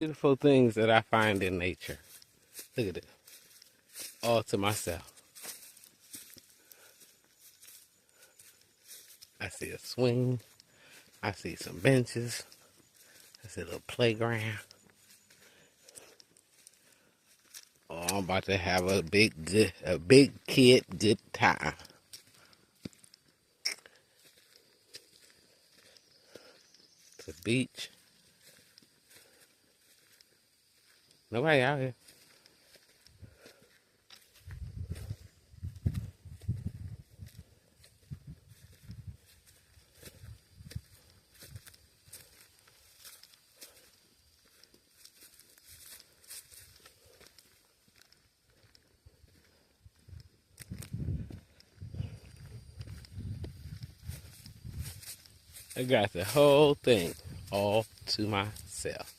Beautiful things that I find in nature. Look at it. All to myself. I see a swing. I see some benches. I see a little playground. Oh, I'm about to have a big kid good time. The beach. Nobody out here. I got the whole thing all to myself.